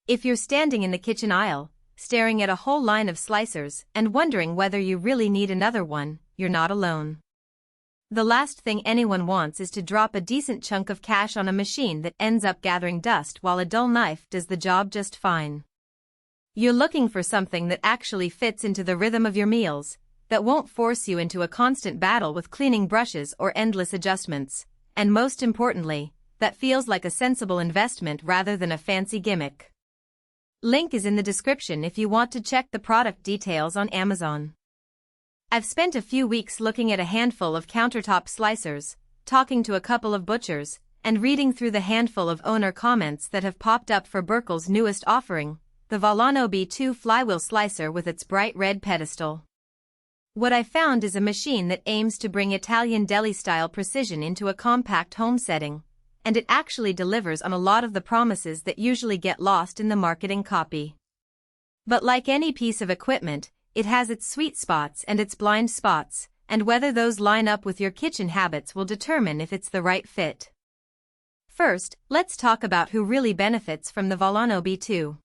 If you're standing in the kitchen aisle, staring at a whole line of slicers and wondering whether you really need another one, you're not alone. The last thing anyone wants is to drop a decent chunk of cash on a machine that ends up gathering dust while a dull knife does the job just fine. You're looking for something that actually fits into the rhythm of your meals, that won't force you into a constant battle with cleaning brushes or endless adjustments, and most importantly, that feels like a sensible investment rather than a fancy gimmick. Link is in the description if you want to check the product details on Amazon. I've spent a few weeks looking at a handful of countertop slicers, talking to a couple of butchers, and reading through the handful of owner comments that have popped up for Berkel's newest offering, the Volano B2 Flywheel slicer with its bright red pedestal. What I found is a machine that aims to bring Italian deli-style precision into a compact home setting, and it actually delivers on a lot of the promises that usually get lost in the marketing copy. But like any piece of equipment, it has its sweet spots and its blind spots, and whether those line up with your kitchen habits will determine if it's the right fit. First, let's talk about who really benefits from the Volano B2.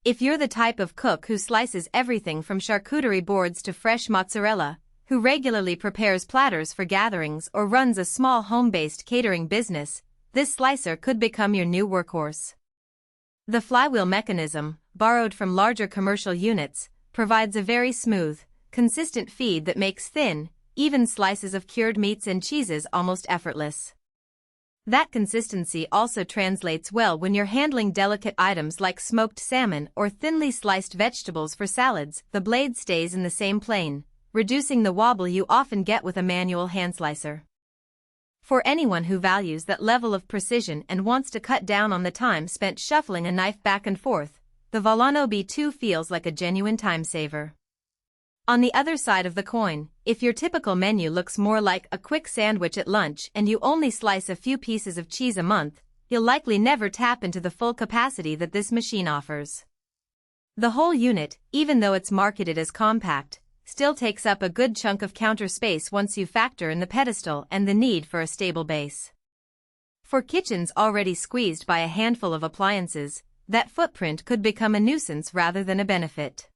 If you're the type of cook who slices everything from charcuterie boards to fresh mozzarella, who regularly prepares platters for gatherings or runs a small home-based catering business, this slicer could become your new workhorse. The flywheel mechanism, borrowed from larger commercial units, provides a very smooth, consistent feed that makes thin, even slices of cured meats and cheeses almost effortless. That consistency also translates well when you're handling delicate items like smoked salmon or thinly sliced vegetables for salads. The blade stays in the same plane, reducing the wobble you often get with a manual hand slicer. For anyone who values that level of precision and wants to cut down on the time spent shuffling a knife back and forth, the Volano B2 feels like a genuine time saver. On the other side of the coin, if your typical menu looks more like a quick sandwich at lunch and you only slice a few pieces of cheese a month, you'll likely never tap into the full capacity that this machine offers. The whole unit, even though it's marketed as compact, still takes up a good chunk of counter space once you factor in the pedestal and the need for a stable base. For kitchens already squeezed by a handful of appliances, that footprint could become a nuisance rather than a benefit.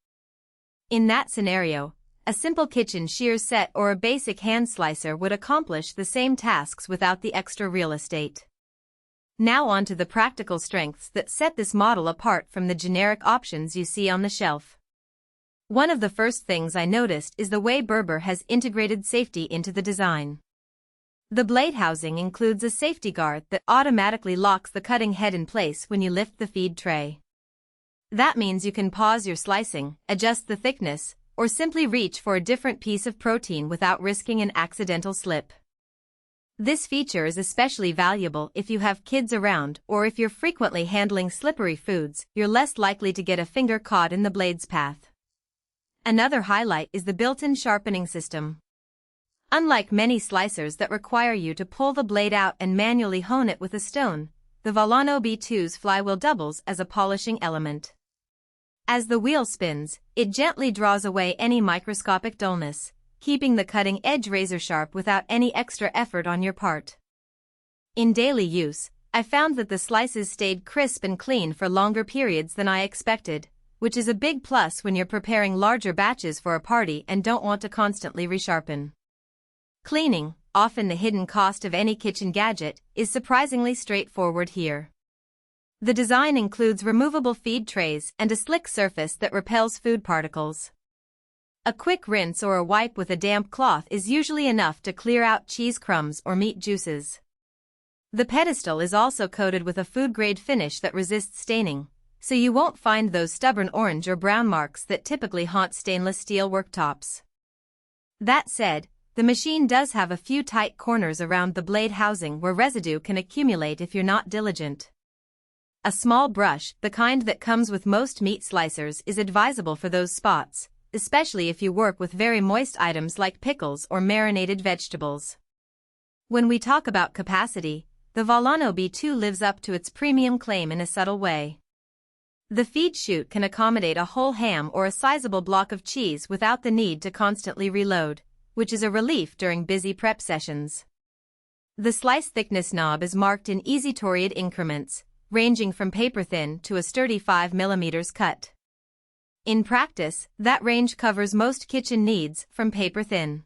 In that scenario, a simple kitchen shears set or a basic hand slicer would accomplish the same tasks without the extra real estate. Now on to the practical strengths that set this model apart from the generic options you see on the shelf. One of the first things I noticed is the way Berber has integrated safety into the design. The blade housing includes a safety guard that automatically locks the cutting head in place when you lift the feed tray. That means you can pause your slicing, adjust the thickness, or simply reach for a different piece of protein without risking an accidental slip. This feature is especially valuable if you have kids around or if you're frequently handling slippery foods. You're less likely to get a finger caught in the blade's path. Another highlight is the built-in sharpening system. Unlike many slicers that require you to pull the blade out and manually hone it with a stone, the Volano B2's flywheel doubles as a polishing element. As the wheel spins, it gently draws away any microscopic dullness, keeping the cutting edge razor sharp without any extra effort on your part. In daily use, I found that the slices stayed crisp and clean for longer periods than I expected, which is a big plus when you're preparing larger batches for a party and don't want to constantly resharpen. Cleaning, often the hidden cost of any kitchen gadget, is surprisingly straightforward here. The design includes removable feed trays and a slick surface that repels food particles. A quick rinse or a wipe with a damp cloth is usually enough to clear out cheese crumbs or meat juices. The pedestal is also coated with a food-grade finish that resists staining, so you won't find those stubborn orange or brown marks that typically haunt stainless steel worktops. That said, the machine does have a few tight corners around the blade housing where residue can accumulate if you're not diligent. A small brush, the kind that comes with most meat slicers, is advisable for those spots, especially if you work with very moist items like pickles or marinated vegetables. When we talk about capacity, the Volano B2 lives up to its premium claim in a subtle way. The feed chute can accommodate a whole ham or a sizable block of cheese without the need to constantly reload, which is a relief during busy prep sessions. The slice thickness knob is marked in easy-to-read increments, ranging from paper thin to a sturdy 5 mm cut. In practice, that range covers most kitchen needs, from paper thin.